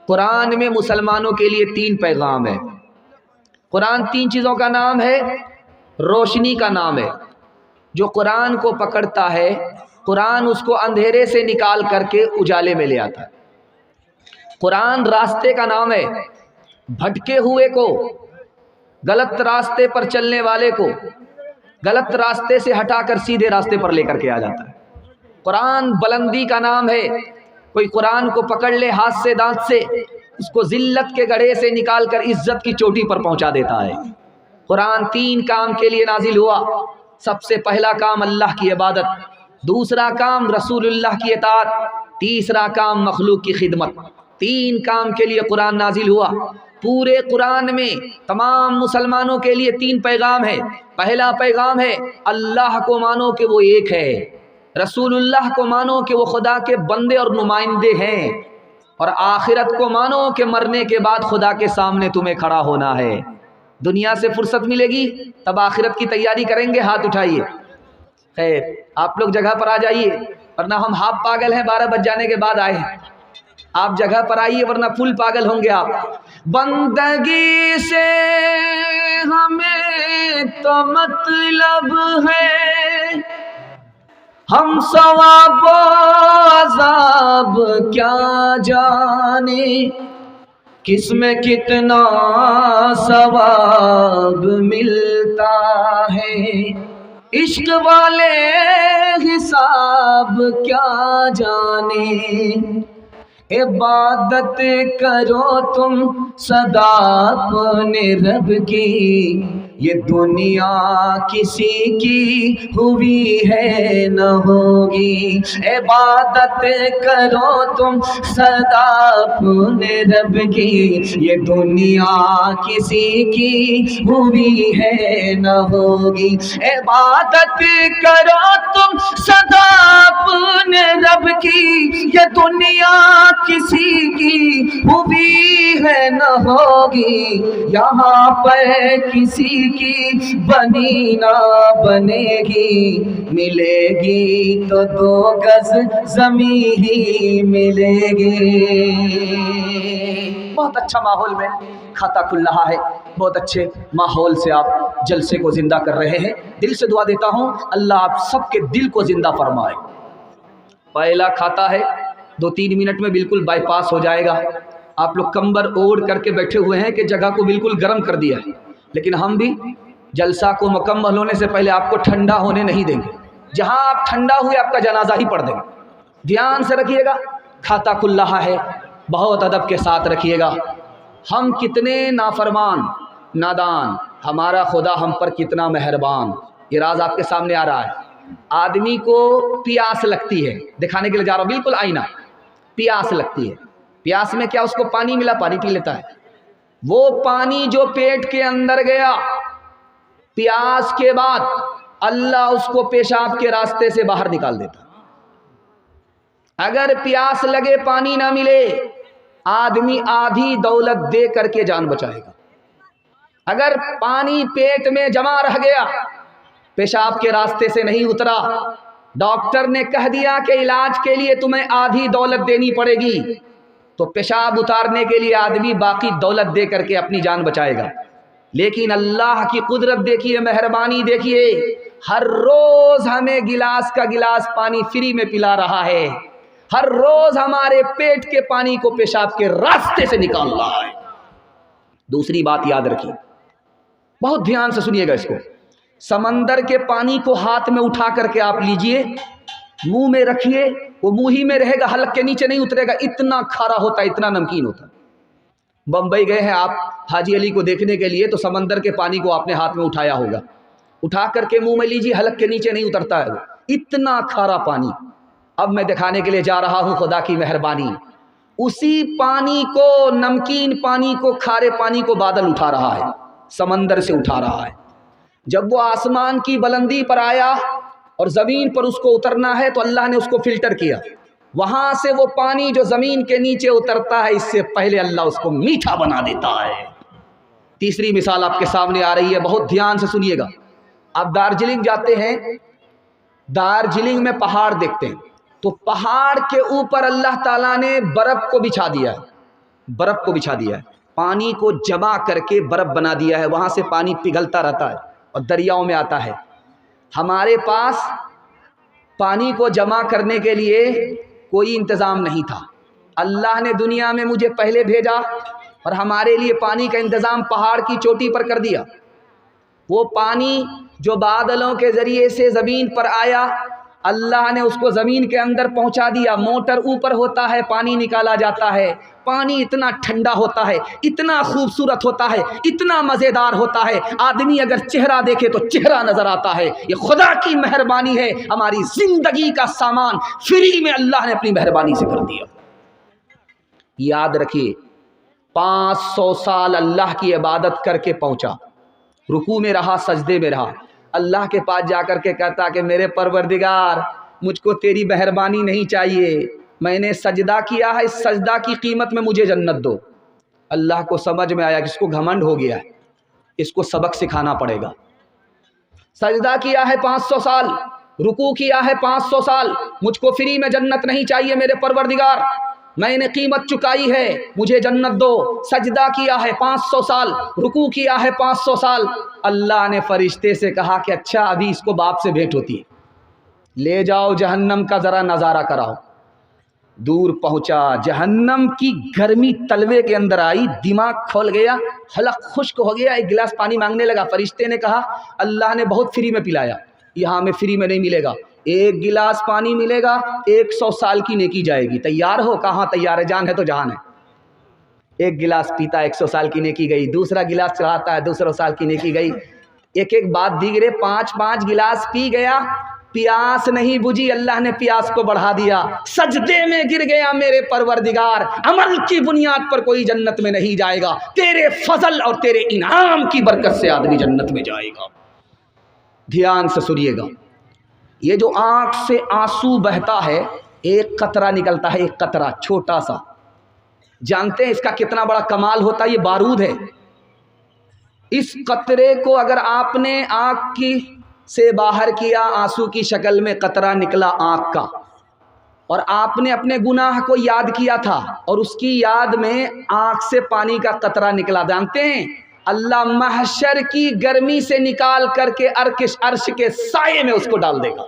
قرآن میں مسلمانوں کے لیے 3 پیغام ہے۔ قرآن 3 چیزوں کا نام ہے، روشنی کا نام ہے۔ جو قرآن کو پکڑتا ہے، قرآن اس کو اندھیرے سے نکال کر کے اجالے میں لے آتا ہے۔ قرآن راستے کا نام ہے، بھٹکے ہوئے کو، غلط راستے پر چلنے والے کو غلط راستے سے ہٹا کر سیدھے راستے پر لے کر کے آ جاتا ہے۔ قرآن بلندی کا نام ہے، کوئی قرآن کو پکڑ لے ہاتھ سے دانت سے، اس کو ذلت کے گڑھے سے نکال کر عزت کی چوٹی پر پہنچا دیتا ہے۔ قرآن 3 کام کے لیے نازل ہوا۔ سب سے پہلا کام اللہ کی عبادت، دوسرا کام رسول اللہ کی اطاعت، تیسرا کام مخلوق کی خدمت۔ 3 کام کے لیے قرآن نازل ہوا۔ پورے قرآن میں تمام مسلمانوں کے لیے 3 پیغام ہے۔ پہلا پیغام ہے اللہ کو مانو کہ وہ ایک ہے، رسول اللہ کو مانو کہ وہ خدا کے بندے اور نمائندے ہیں، اور آخرت کو مانو کہ مرنے کے بعد خدا کے سامنے تمہیں کھڑا ہونا ہے۔ دنیا سے فرصت ملے گی تب آخرت کی تیاری کریں گے، ہاتھ اٹھائیے۔ خیر آپ لوگ جگہ پر آ جائیے، ورنہ ہم ہاف پاگل ہیں، 12 بج جانے کے بعد آئے ہیں۔ آپ جگہ پر آئیے ورنہ فل پاگل ہوں گے آپ۔ بندگی سے ہمیں تو مطلب ہے، ہم ثواب و عذاب کیا جانے، کس میں کتنا ثواب ملتا ہے، عشق والے حساب کیا جانے، عبادت کرو تم سدا اپنے رب کی، یہ دنیا کسی کی ہوئی ہے نہ ہوگی، عبادت کرو تم سدا اپنے رب کی، یہ دنیا کسی کی ہوئی ہے نہ ہوگی، عبادت کرو تم سدا اپنے رب کی، یہ دنیا کسی کی ہوئی ہے نہ ہوگی، یہاں پر کسی کی بنی نہ بنے گی، ملے گی تو 2 گز زمین ہی ملے گی۔ بہت اچھا ماحول میں کھاتا کھل رہا ہے، بہت اچھے ماحول سے آپ جلسے کو زندہ کر رہے ہیں۔ دل سے دعا دیتا ہوں اللہ آپ سب کے دل کو زندہ فرمائے۔ پہلا کھاتا ہے 2-3 منٹ میں بالکل بائی پاس ہو جائے گا۔ آپ لوگ کمبر اوڑھ کر کے بیٹھے ہوئے ہیں کہ جگہ کو بالکل گرم کر دیا ہے، لیکن ہم بھی جلسہ کو مکمل ہونے سے پہلے آپ کو ٹھنڈا ہونے نہیں دیں گے۔ جہاں آپ ٹھنڈا ہوئے آپ کا جنازہ ہی پڑھ دیں گے۔ دھیان سے رکھیے گا، کھاتا کھل رہا ہے، بہت ادب کے ساتھ رکھیے گا۔ ہم کتنے نافرمان نادان، ہمارا خدا ہم پر کتنا مہربان، یہ راز آپ کے سامنے آ رہا ہے۔ آدمی کو پیاس لگتی ہے، دکھانے کے لیے جا رہا ہوں، بالکل آئینہ، پیاس لگتی ہے۔ پیاس میں کیا اس کو پانی ملا، پانی پی لیتا ہے۔ وہ پانی جو پیٹ کے اندر گیا، پیاس کے بعد اللہ اس کو پیشاب کے راستے سے باہر نکال دیتا۔ اگر پیاس لگے پانی نہ ملے، آدمی آدھی دولت دے کر کے جان بچائے گا۔ اگر پانی پیٹ میں جمع رہ گیا، پیشاب کے راستے سے نہیں اترا، ڈاکٹر نے کہہ دیا کہ علاج کے لیے تمہیں آدھی دولت دینی پڑے گی، تو پیشاب اتارنے کے لیے آدمی باقی دولت دے کر کے اپنی جان بچائے گا۔ لیکن اللہ کی قدرت دیکھیے، مہربانی دیکھیے، ہر روز ہمیں گلاس کا گلاس پانی فری میں پلا رہا ہے، ہر روز ہمارے پیٹ کے پانی کو پیشاب کے راستے سے نکال رہا ہے۔ دوسری بات یاد رکھیے، بہت دھیان سے سنیے گا اس کو، سمندر کے پانی کو ہاتھ میں اٹھا کر کے آپ لیجئے، منہ میں رکھیے، وہ منہ ہی میں رہے گا، حلق کے نیچے نہیں اترے گا، اتنا کھارا ہوتا ہے، اتنا نمکین ہوتا ہے۔ بمبئی گئے ہیں آپ حاجی علی کو دیکھنے کے لیے، تو سمندر کے پانی کو آپ نے ہاتھ میں اٹھایا ہوگا، اٹھا کر کے منہ میں لیجیے، حلق کے نیچے نہیں اترتا ہے وہ، اتنا کھارا پانی۔ اب میں دکھانے کے لیے جا رہا ہوں خدا کی مہربانی، اسی پانی کو، نمکین پانی کو، کھارے پانی کو بادل اٹھا رہا ہے، سمندر سے اٹھا رہا ہے۔ جب وہ آسمان کی بلندی پر آیا اور زمین پر اس کو اترنا ہے تو اللہ نے اس کو فلٹر کیا، وہاں سے وہ پانی جو زمین کے نیچے اترتا ہے اس سے پہلے اللہ اس کو میٹھا بنا دیتا ہے۔ تیسری مثال آپ کے سامنے آ رہی ہے، بہت دھیان سے سنیے گا۔ آپ دارجلنگ جاتے ہیں، دارجلنگ میں پہاڑ دیکھتے ہیں، تو پہاڑ کے اوپر اللہ تعالیٰ نے برف کو بچھا دیا ہے، برف کو بچھا دیا ہے، پانی کو جمع کر کے برف بنا دیا ہے، وہاں سے پانی پگھلتا رہتا ہے اور دریاؤں میں آتا ہے۔ ہمارے پاس پانی کو جمع کرنے کے لیے کوئی انتظام نہیں تھا، اللہ نے دنیا میں مجھے پہلے بھیجا اور ہمارے لیے پانی کا انتظام پہاڑ کی چوٹی پر کر دیا۔ وہ پانی جو بادلوں کے ذریعے سے زمین پر آیا، اللہ نے اس کو زمین کے اندر پہنچا دیا، موٹر اوپر ہوتا ہے، پانی نکالا جاتا ہے، پانی اتنا ٹھنڈا ہوتا ہے، اتنا خوبصورت ہوتا ہے، اتنا مزیدار ہوتا ہے، آدمی اگر چہرہ دیکھے تو چہرہ نظر آتا ہے۔ یہ خدا کی مہربانی ہے، ہماری زندگی کا سامان فری میں اللہ نے اپنی مہربانی سے کر دیا۔ یاد رکھیے، 500 سال اللہ کی عبادت کر کے پہنچا، رکوع میں رہا، سجدے میں رہا، اللہ کے پاس جا کر کے کہتا کہ میرے پروردگار مجھ کو تیری مہربانی نہیں چاہیے، میں نے سجدہ کیا ہے، اس سجدہ کی قیمت میں مجھے جنت دو۔ اللہ کو سمجھ میں آیا کہ اس کو گھمنڈ ہو گیا ہے، اس کو سبق سکھانا پڑے گا۔ سجدہ کیا ہے 500 سال، رکوع کیا ہے 500 سال، مجھ کو فری میں جنت نہیں چاہیے میرے پروردگار، میں نے قیمت چکائی ہے، مجھے جنت دو۔ سجدہ کیا ہے 500 سال، رکوع کیا ہے 500 سال۔ اللہ نے فرشتے سے کہا کہ اچھا ابھی اس کو باپ سے بھیٹ ہوتی ہے، لے جاؤ جہنم کا ذرا نظارہ کراؤ۔ دور پہنچا، جہنم کی گرمی تلوے کے اندر آئی، دماغ کھول گیا، حلق خشک ہو گیا، ایک گلاس پانی مانگنے لگا۔ فرشتے نے کہا اللہ نے بہت فری میں پلایا، یہاں میں فری میں نہیں ملے گا، ایک گلاس پانی ملے گا 100 سال کی نیکی جائے گی، تیار ہو؟ کہاں تیار ہے، جان ہے تو جہان ہے۔ ایک گلاس پیتا 100 سال کی نیکی گئی، دوسرا گلاس چڑھاتا ہے 200 سال کی نیکی گئی، ایک ایک بات دیگرے 5 گلاس پی گیا، پیاس نہیں بجھی، اللہ نے پیاس کو بڑھا دیا، سجدے میں گر گیا، میرے پروردگار عمل کی بنیاد پر کوئی جنت میں نہیں جائے گا، تیرے فضل اور تیرے انعام کی برکت سے آدمی جنت میں جائے گا۔ دھیان سے سنیے گا، یہ جو آنکھ سے آنسو بہتا ہے، ایک قطرہ نکلتا ہے، ایک قطرہ چھوٹا سا، جانتے ہیں اس کا کتنا بڑا کمال ہوتا ہے؟ یہ بارود ہے۔ اس قطرے کو اگر آپ نے آنکھ کی سے باہر کیا، آنسو کی شکل میں قطرہ نکلا آنکھ کا، اور آپ نے اپنے گناہ کو یاد کیا تھا اور اس کی یاد میں آنکھ سے پانی کا قطرہ نکلا، جانتے ہیں اللہ محشر کی گرمی سے نکال کر کے عرش کے سائے میں اس کو ڈال دے گا۔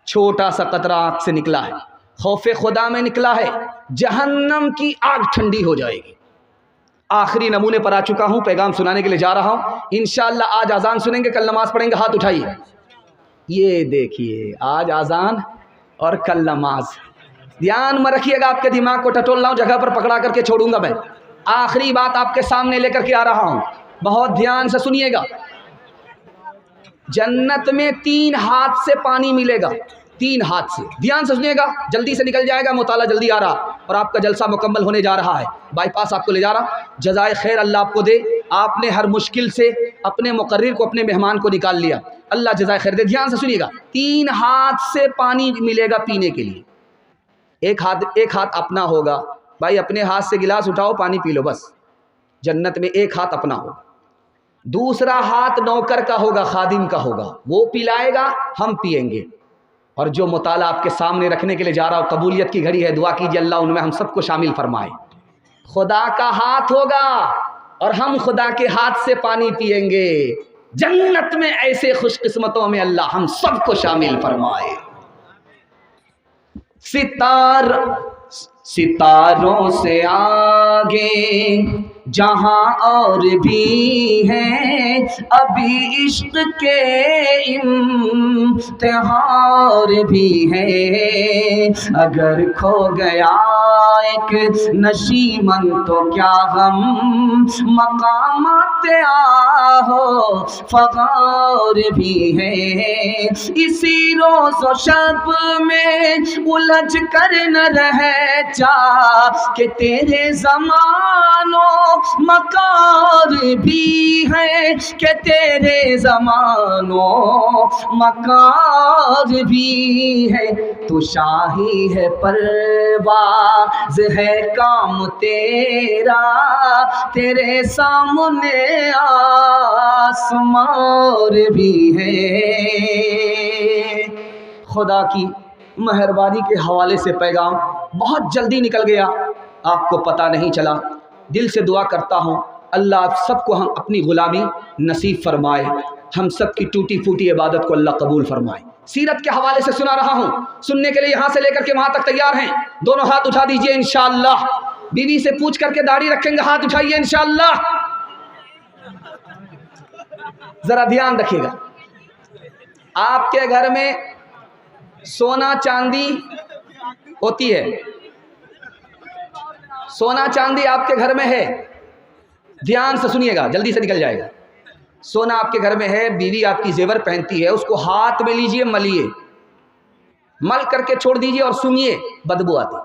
چھوٹا سا قطرہ آنکھ سے نکلا ہے، خوف خدا میں نکلا ہے، جہنم کی آگ ٹھنڈی ہو جائے گی۔ آخری نمونے پر آ چکا ہوں، پیغام سنانے کے لیے جا رہا ہوں، انشاءاللہ آج اذان سنیں گے، کل نماز پڑھیں گے، ہاتھ اٹھائیے۔ یہ دیکھیے آج اذان اور کل نماز، دھیان میں رکھیے گا، آپ کے دماغ کو ٹٹول رہا ہوں، جگہ پر پکڑا کر کے چھوڑوں گا میں۔ آخری بات آپ کے سامنے لے کر کے آ رہا ہوں، بہت دھیان سے سنیے گا۔ جنت میں 3 ہاتھ سے پانی ملے گا، 3 ہاتھ سے، دھیان سے سنیے گا، جلدی سے نکل جائے گا، مطالعہ جلدی آ رہا اور آپ کا جلسہ مکمل ہونے جا رہا ہے، بائی پاس آپ کو لے جا رہا، جزائے خیر اللہ آپ کو دے، آپ نے ہر مشکل سے اپنے مقرر کو، اپنے مہمان کو نکال لیا، اللہ جزائے خیر دے۔ دھیان سے سنیے گا، 3 ہاتھ سے پانی ملے گا پینے کے لیے، ایک ہاتھ اپنا ہوگا، بھائی اپنے ہاتھ سے گلاس اٹھاؤ پانی پی لو، بس جنت میں ایک ہاتھ اپنا ہوگا، دوسرا ہاتھ نوکر کا ہوگا، خادم کا ہوگا، وہ پلائے گا، ہم پیئیں گے۔ اور جو مطالعہ آپ کے سامنے رکھنے کے لیے جا رہا ہوں، قبولیت کی گھڑی ہے، دعا کیجیے اللہ ان میں ہم سب کو شامل فرمائے۔ خدا کا ہاتھ ہوگا اور ہم خدا کے ہاتھ سے پانی پیئیں گے، جنت میں ایسے خوش قسمتوں میں اللہ ہم سب کو شامل فرمائے۔ ستاروں سے آگے جہاں اور بھی ہیں ابھی عشق کے امتحان بھی ہیں، اگر کھو گیا ایک نشیمن تو کیا غم، مقامات آہو فغار بھی ہیں، اسی روز و شب میں الجھ کر نہ رہ جا کہ تیرے زمان و مکار بھی ہے، کہ تیرے زمان و مکار بھی ہے، تو شاہی ہے پرواز ہے کام تیرا، تیرے سامنے آسمان بھی ہے۔ خدا کی مہربانی کے حوالے سے پیغام بہت جلدی نکل گیا، آپ کو پتہ نہیں چلا۔ دل سے دعا کرتا ہوں اللہ آپ سب کو ہم اپنی غلامی نصیب فرمائے، ہم سب کی ٹوٹی پھوٹی عبادت کو اللہ قبول فرمائے۔ سیرت کے حوالے سے سنا رہا ہوں، سننے کے لیے یہاں سے لے کر کے وہاں تک تیار ہیں؟ دونوں ہاتھ اٹھا دیجئے انشاءاللہ۔ بیوی سے پوچھ کر کے داڑھی رکھیں گے، ہاتھ اٹھائیے انشاءاللہ۔ ذرا دھیان رکھیے گا، آپ کے گھر میں سونا چاندی ہوتی ہے، سونا چاندی آپ کے گھر میں ہے، دھیان سے سنیے گا جلدی سے نکل جائے گا۔ سونا آپ کے گھر میں ہے، بیوی آپ کی زیور پہنتی ہے، اس کو ہاتھ میں لیجئے، ملیے، مل کر کے چھوڑ دیجئے اور سنیے، بدبو آتی۔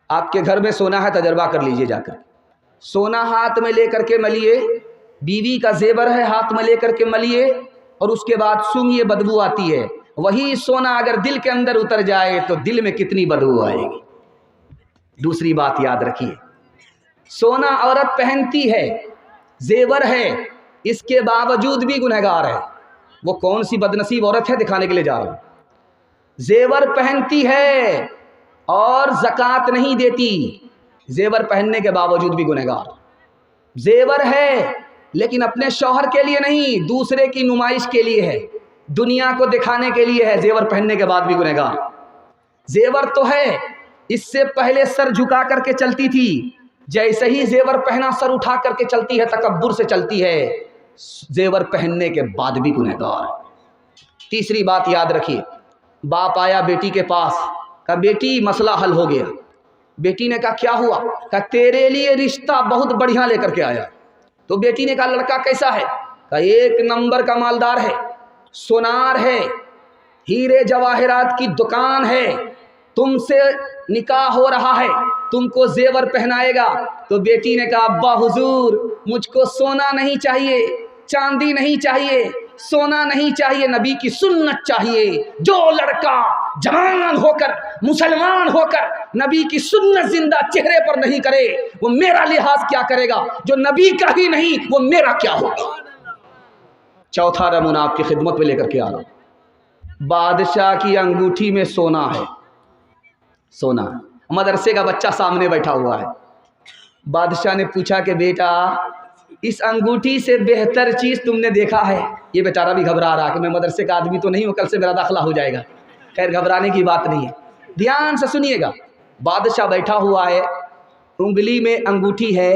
آپ کے گھر میں سونا ہے، تجربہ کر لیجئے جا کر، سونا ہاتھ میں لے کر کے ملیے، بیوی کا زیور ہے ہاتھ میں لے کر کے ملیے، اور اس کے بعد سنیے بدبو آتی ہے۔ وہی سونا اگر دل کے اندر اتر جائے تو دل میں کتنی بدبو آئے گی۔ دوسری بات یاد رکھیے، سونا عورت پہنتی ہے، زیور ہے، اس کے باوجود بھی گنہگار ہے۔ وہ کون سی بدنصیب عورت ہے دکھانے کے لیے جا رہا ہوں۔ زیور پہنتی ہے اور زکوٰۃ نہیں دیتی، زیور پہننے کے باوجود بھی گنہگار۔ زیور ہے لیکن اپنے شوہر کے لیے نہیں، دوسرے کی نمائش کے لیے ہے، دنیا کو دکھانے کے لیے ہے، زیور پہننے کے بعد بھی گنہگار۔ زیور تو ہے، اس سے پہلے سر جھکا کر کے چلتی تھی، جیسے ہی زیور پہنا سر اٹھا کر کے چلتی ہے، تکبر سے چلتی ہے، زیور پہننے کے بعد بھی گنہگار ہے۔ تیسری بات یاد رکھیے، باپ آیا بیٹی کے پاس، کہا بیٹی مسئلہ حل ہو گیا۔ بیٹی نے کہا کیا ہوا؟ کہا تیرے لیے رشتہ بہت بڑھیا لے کر کے آیا۔ تو بیٹی نے کہا لڑکا کیسا ہے؟ کہا ایک نمبر کا مالدار ہے، سونار ہے، ہیرے جواہرات کی دکان ہے، تم سے نکاح ہو رہا ہے، تم کو زیور پہنائے گا۔ تو بیٹی نے کہا ابا حضور مجھ کو سونا نہیں چاہیے، چاندی نہیں چاہیے، سونا نہیں چاہیے، نبی کی سنت چاہیے۔ جو لڑکا جوان ہو کر مسلمان ہو کر نبی کی سنت زندہ چہرے پر نہیں کرے وہ میرا لحاظ کیا کرے گا، جو نبی کا ہی نہیں وہ میرا کیا ہوگا۔ چوتھا نمونہ آپ کی خدمت میں لے کر کے آ رہا ہوں، بادشاہ کی انگوٹھی میں سونا ہے، سونا، مدرسے کا بچہ سامنے بیٹھا ہوا ہے۔ بادشاہ نے پوچھا کہ بیٹا اس انگوٹھی سے بہتر چیز تم نے دیکھا ہے؟ یہ بیچارہ بھی گھبرا رہا کہ میں مدرسے کا آدمی تو نہیں ہوں، کل سے میرا داخلہ ہو جائے گا۔ خیر گھبرانے کی بات نہیں ہے، دھیان سے سنیے گا۔ بادشاہ بیٹھا ہوا ہے، انگلی میں انگوٹھی ہے،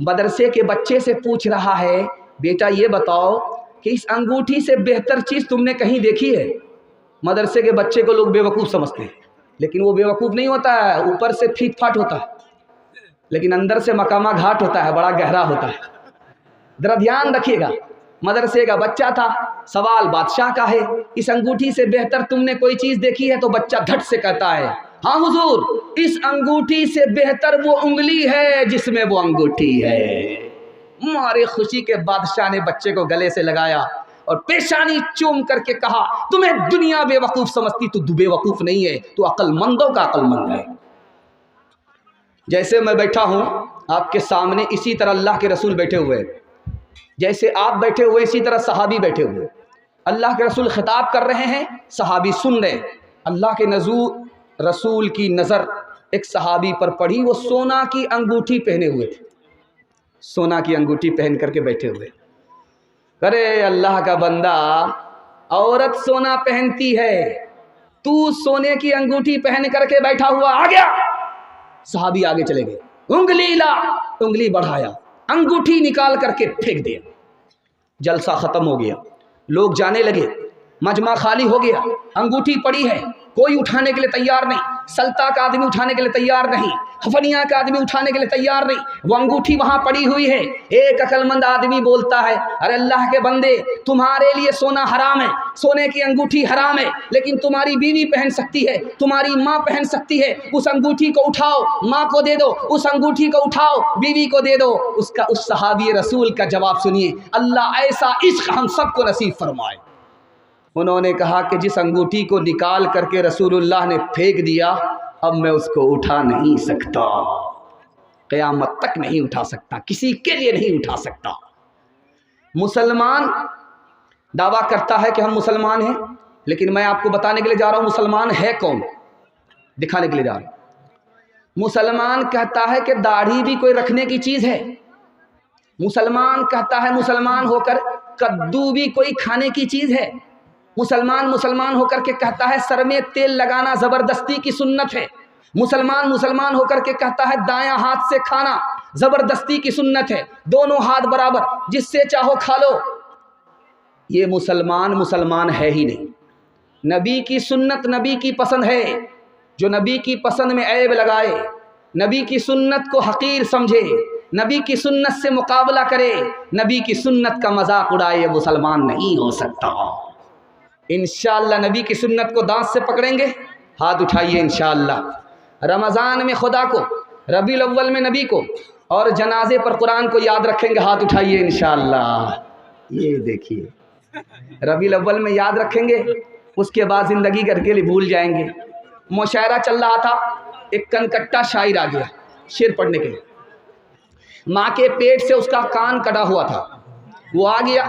مدرسے کے بچے سے پوچھ رہا ہے بیٹا یہ بتاؤ کہ اس انگوٹھی سے بہتر چیز تم نے کہیں دیکھی ہے؟ مدرسے کے بچے کو لوگ بیوقوف سمجھتے ہیں، لیکن وہ بیوقوف نہیں ہوتا ہے، اوپر سے پھیٹ پھاٹ ہوتا ہے لیکن اندر سے مقامہ گھاٹ ہوتا ہے، بڑا گہرا ہوتا ہے۔ ذرا دھیان رکھیے گا، مدرسے کا بچہ تھا، سوال بادشاہ کا ہے، اس انگوٹھی سے بہتر تم نے کوئی چیز دیکھی ہے؟ تو بچہ دھٹ سے کہتا ہے ہاں حضور اس انگوٹھی سے بہتر وہ انگلی ہے جس میں وہ انگوٹھی ہے۔ مارے خوشی کے بادشاہ نے بچے کو گلے سے لگایا اور پیشانی چوم کر کے کہا تمہیں دنیا بے وقوف سمجھتی، تو بے وقوف نہیں ہے، تو عقل مندوں کا عقل مند ہے۔ جیسے میں بیٹھا ہوں آپ کے سامنے، اسی طرح اللہ کے رسول بیٹھے ہوئے، جیسے آپ بیٹھے ہوئے اسی طرح صحابی بیٹھے ہوئے، اللہ کے رسول خطاب کر رہے ہیں، صحابی سن رہے۔ اللہ کے رسول کی نظر ایک صحابی پر پڑی، وہ سونا کی انگوٹھی پہنے ہوئے تھے، سونا کی انگوٹھی پہن کر کے بیٹھے ہوئے۔ ارے اللہ کا بندہ، عورت سونا پہنتی ہے، تو سونے کی انگوٹھی پہن کر کے بیٹھا ہوا، آ گیا۔ صحابی آگے چلے گئے، انگلی لا، انگلی بڑھایا، انگوٹھی نکال کر کے پھینک دیا، جلسہ ختم ہو گیا، لوگ جانے لگے، مجمع خالی ہو گیا، انگوٹھی پڑی ہے، کوئی اٹھانے کے لیے تیار نہیں، سلطہ کا آدمی اٹھانے کے لیے تیار نہیں، خفنیہ کا آدمی اٹھانے کے لیے تیار نہیں، وہ انگوٹھی وہاں پڑی ہوئی ہے۔ ایک عقل مند آدمی بولتا ہے، ارے اللہ کے بندے، تمہارے لیے سونا حرام ہے، سونے کی انگوٹھی حرام ہے، لیکن تمہاری بیوی پہن سکتی ہے، تمہاری ماں پہن سکتی ہے، اس انگوٹھی کو اٹھاؤ، ماں کو دے دو، اس انگوٹھی کو اٹھاؤ، بیوی کو دے دو۔ اس صحابی رسول کا جواب سنیے، اللہ ایسا عشق ہم سب کو نصیب فرمائے۔ انہوں نے کہا کہ جس انگوٹھی کو نکال کر کے رسول اللہ نے پھینک دیا، اب میں اس کو اٹھا نہیں سکتا، قیامت تک نہیں اٹھا سکتا، کسی کے لیے نہیں اٹھا سکتا۔ مسلمان دعویٰ کرتا ہے کہ ہم مسلمان ہیں، لیکن میں آپ کو بتانے کے لیے جا رہا ہوں مسلمان ہے کون، دکھانے کے لیے جا رہا ہوں۔ مسلمان کہتا ہے کہ داڑھی بھی کوئی رکھنے کی چیز ہے، مسلمان کہتا ہے مسلمان ہو کر کدو بھی کوئی کھانے کی چیز ہے، مسلمان ہو کر کے کہتا ہے سر میں تیل لگانا زبردستی کی سنت ہے، مسلمان ہو کر کے کہتا ہے دایاں ہاتھ سے کھانا زبردستی کی سنت ہے، دونوں ہاتھ برابر، جس سے چاہو کھا لو۔ یہ مسلمان ہے ہی نہیں۔ نبی کی سنت نبی کی پسند ہے، جو نبی کی پسند میں عیب لگائے، نبی کی سنت کو حقیر سمجھے، نبی کی سنت سے مقابلہ کرے، نبی کی سنت کا مذاق اڑائے، یہ مسلمان نہیں ہو سکتا۔ انشاءاللہ نبی کی سنت کو دانت سے پکڑیں گے، ہاتھ اٹھائیے انشاءاللہ۔ رمضان میں خدا کو، ربیع الاول میں نبی کو، اور جنازے پر قرآن کو یاد رکھیں گے، ہاتھ اٹھائیے انشاءاللہ۔ یہ دیکھیے، ربیع الاول میں یاد رکھیں گے، اس کے بعد زندگی کر کے لیے بھول جائیں گے۔ مشاعرہ چل رہا تھا، ایک کنکٹا شاعر آ گیا شعر پڑھنے کے لیے، ماں کے پیٹ سے اس کا کان کٹا ہوا تھا، وہ آ گیا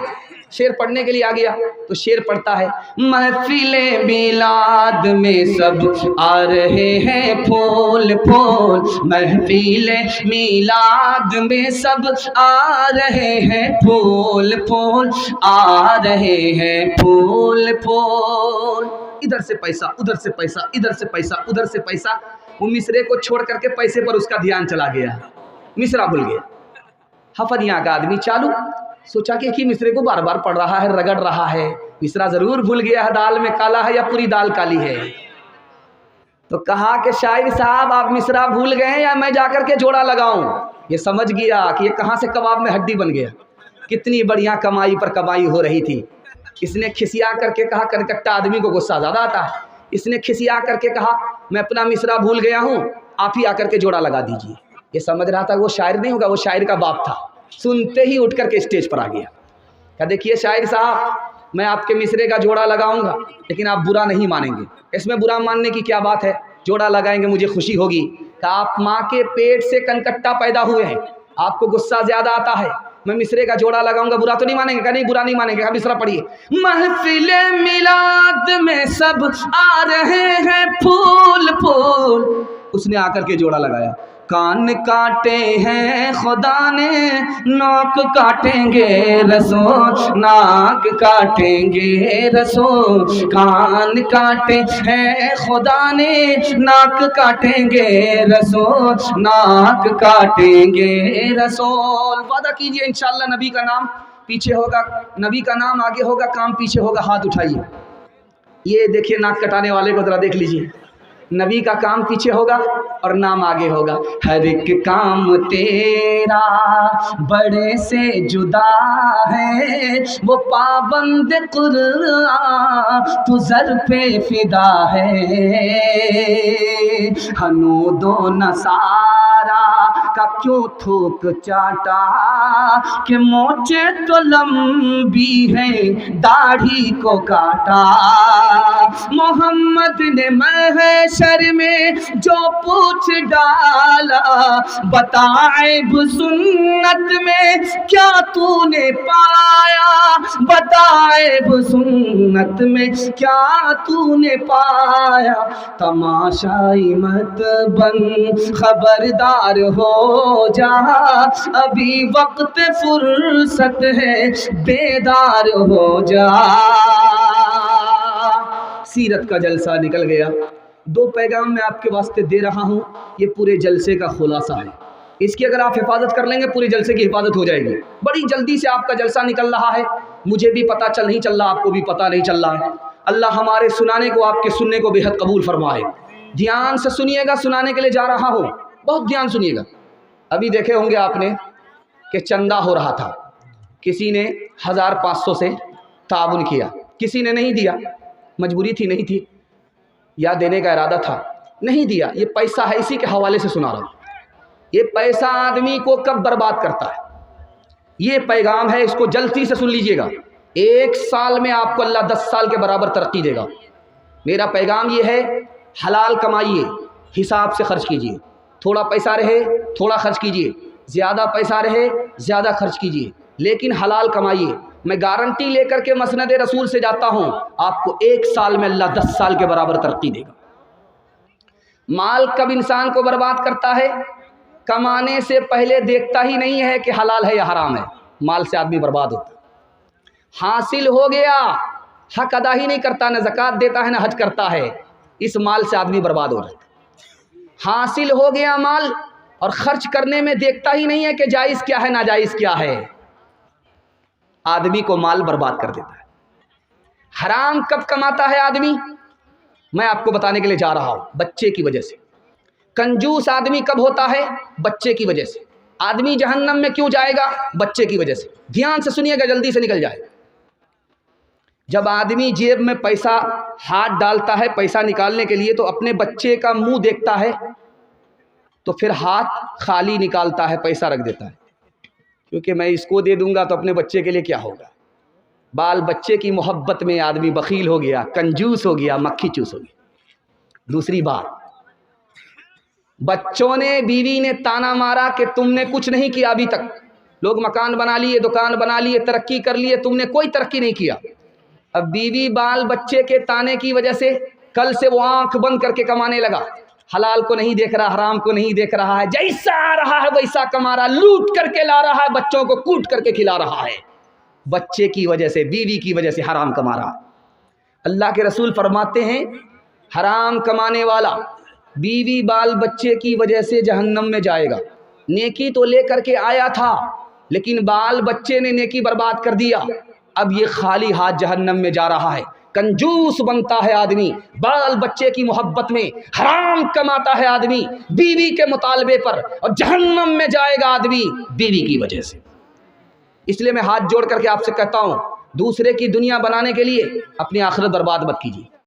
شعر پڑھنے کے لیے آ گیا، تو شعر پڑھتا ہے، محفل میلاد میں سب آ رہے ہیں پھول پھول، محفل میلاد میں سب آ رہے ہیں پھول پھول، آ رہے ہیں پھول پھول۔ ادھر سے پیسہ، ادھر سے پیسہ، ادھر سے پیسہ، ادھر سے پیسہ، وہ مصرے کو چھوڑ کر کے پیسے پر اس کا دھیان چلا گیا، مصرا بھول گیا۔ حفنیہ کا آدمی چالو، سوچا کہ ایک ہی مصرے کو بار بار پڑھ رہا ہے، رگڑ رہا ہے، مصرا ضرور بھول گیا ہے، دال میں کالا ہے یا پوری دال کالی ہے۔ تو کہا کہ شاعر صاحب آپ مصرا بھول گئے ہیں یا میں جا کر کے جوڑا لگاؤں؟ یہ سمجھ گیا کہ یہ کہاں سے کباب میں ہڈی بن گیا، کتنی بڑھیا کمائی پر کمائی ہو رہی تھی۔ اس نے کھسیا کر کے کہا، کنکٹا آدمی کو غصہ زیادہ آتا ہے، اس نے کھسیا کر کے کہا میں اپنا مصرا بھول گیا ہوں، آپ ہی آ کر کے جوڑا لگا دیجیے۔ یہ سمجھ رہا تھا وہ شاعر نہیں ہوگا، وہ شاعر کا باپ تھا، سنتے ہی اٹھ کر کے اسٹیج پر آ گیا کہ دیکھیے شاعر صاحب، میں آپ کے مصرے کا جوڑا لگاؤں گا، لیکن آپ برا نہیں مانیں گے۔ اس میں برا ماننے کی کیا بات ہے، جوڑا لگائیں گے مجھے خوشی ہوگی کہ آپ ماں کے پیٹ سے کنکٹا پیدا ہوئے ہیں، آپ کو غصہ زیادہ آتا ہے، میں مصرے کا جوڑا لگاؤں گا، برا تو نہیں مانیں گے؟ کہ نہیں برا نہیں مانیں گے۔ مصرا پڑھیے، محفل میلاد میں سب آ رہے ہیں پھول پھول، اس نے آ کر کے جوڑا لگایا، کان کاٹے ہیں خدا نے ناک کاٹیں گے رسول، ناک کاٹیں گے رسول، کان کاٹے ہیں خدا نے ناک کاٹیں گے رسول، ناک کاٹیں گے رسول۔ وعدہ کیجئے انشاءاللہ نبی کا نام پیچھے ہوگا، نبی کا نام آگے ہوگا، کام پیچھے ہوگا، ہاتھ اٹھائیے۔ یہ دیکھیے ناک کٹانے والے کو ذرا دیکھ لیجئے، نبی کا کام پیچھے ہوگا اور نام آگے ہوگا۔ ہر ایک کام تیرا بڑے سے جدا ہے، وہ پابند قرآن تو زر پہ فدا ہے، ہنود و نصارا کا کیوں تھوک چاٹا، کہ موچے تو لمبی ہے داڑھی کو کاٹا، محمد نے محشر میں جو پوچھ ڈالا، بتائب سنت میں کیا تو نے پایا، بتائب سنت میں کیا تو نے پایا، تماشائی مت بن خبردار ہو جا، ابھی وقت فرصت ہے بیدار ہو جا۔ سیرت کا جلسہ نکل گیا۔ دو پیغام میں آپ کے واسطے دے رہا ہوں، یہ پورے جلسے کا خلاصہ ہے۔ اس کی اگر آپ حفاظت کر لیں گے پورے جلسے کی حفاظت ہو جائے گی۔ بڑی جلدی سے آپ کا جلسہ نکل رہا ہے، مجھے بھی پتہ نہیں چل رہا، آپ کو بھی پتہ نہیں چل رہا ہے۔ اللہ ہمارے سنانے کو، آپ کے سننے کو بے حد قبول فرمائے۔ دھیان سے سنیے گا، سنانے کے لیے جا رہا ہوں، بہت دھیان سنیے گا۔ ابھی دیکھے ہوں گے آپ نے کہ چندہ ہو رہا تھا، کسی نے 1500 سے تعاون کیا، کسی نے نہیں دیا، مجبوری تھی نہیں تھی، یا دینے کا ارادہ تھا نہیں دیا، یہ پیسہ ہے، اسی کے حوالے سے سنا رہا ہوں۔ یہ پیسہ آدمی کو کب برباد کرتا ہے، یہ پیغام ہے، اس کو جلدی سے سن لیجئے گا۔ 1 سال میں آپ کو اللہ 10 سال کے برابر ترقی دے گا۔ میرا پیغام یہ ہے، حلال کمائیے، حساب سے خرچ کیجئے، تھوڑا پیسہ رہے تھوڑا خرچ کیجئے، زیادہ پیسہ رہے زیادہ خرچ کیجئے، لیکن حلال کمائیے۔ میں گارنٹی لے کر کے مسند رسول سے جاتا ہوں، آپ کو 1 سال میں اللہ 10 سال کے برابر ترقی دے گا۔ مال کب انسان کو برباد کرتا ہے؟ کمانے سے پہلے دیکھتا ہی نہیں ہے کہ حلال ہے یا حرام ہے، مال سے آدمی برباد ہوتا ہے۔ حاصل ہو گیا، حق ادا ہی نہیں کرتا، نہ زکوٰۃ دیتا ہے نہ حج کرتا ہے، اس مال سے آدمی برباد ہو جاتا ہے۔ حاصل ہو گیا مال اور خرچ کرنے میں دیکھتا ہی نہیں ہے کہ جائز کیا ہے ناجائز کیا ہے، آدمی کو مال برباد کر دیتا ہے۔ حرام کب کماتا ہے آدمی؟ میں آپ کو بتانے کے لیے جا رہا ہوں، بچے کی وجہ سے۔ کنجوس آدمی کب ہوتا ہے؟ بچے کی وجہ سے۔ آدمی جہنم میں کیوں جائے گا؟ بچے کی وجہ سے۔ دھیان سے سنیے گا، جلدی سے نکل جائے۔ جب آدمی جیب میں پیسہ ہاتھ ڈالتا ہے پیسہ نکالنے کے لیے، تو اپنے بچے کا منہ دیکھتا ہے، تو پھر ہاتھ خالی نکالتا ہے، پیسہ رکھ دیتا ہے، کیونکہ میں اس کو دے دوں گا تو اپنے بچے کے لیے کیا ہوگا۔ بال بچے کی محبت میں آدمی بخیل ہو گیا، کنجوس ہو گیا، مکھی چوس ہو گیا۔ دوسری بات، بچوں نے، بیوی نے تانا مارا کہ تم نے کچھ نہیں کیا ابھی تک، لوگ مکان بنا لیے، دکان بنا لیے، ترقی کر لیے، تم نے کوئی ترقی نہیں کیا۔ اب بیوی بال بچے کے تانے کی وجہ سے کل سے وہ آنکھ بند کر کے کمانے لگا، حلال کو نہیں دیکھ رہا، حرام کو نہیں دیکھ رہا ہے، جیسا آ رہا ہے ویسا کما رہا، لوٹ کر کے لا رہا ہے، بچوں کو کوٹ کر کے کھلا رہا ہے، بچے کی وجہ سے، بیوی کی وجہ سے حرام کما رہا۔ اللہ کے رسول فرماتے ہیں، حرام کمانے والا بیوی بال بچے کی وجہ سے جہنم میں جائے گا۔ نیکی تو لے کر کے آیا تھا، لیکن بال بچے نے نیکی برباد کر دیا، اب یہ خالی ہاتھ جہنم میں جا رہا ہے۔ کنجوس بنتا ہے آدمی بال بچے کی محبت میں، حرام کماتا ہے آدمی بیوی کے مطالبے پر، اور جہنم میں جائے گا آدمی بیوی کی وجہ سے۔ اس لیے میں ہاتھ جوڑ کر کے آپ سے کہتا ہوں، دوسرے کی دنیا بنانے کے لیے اپنی آخرت برباد مت کیجیے۔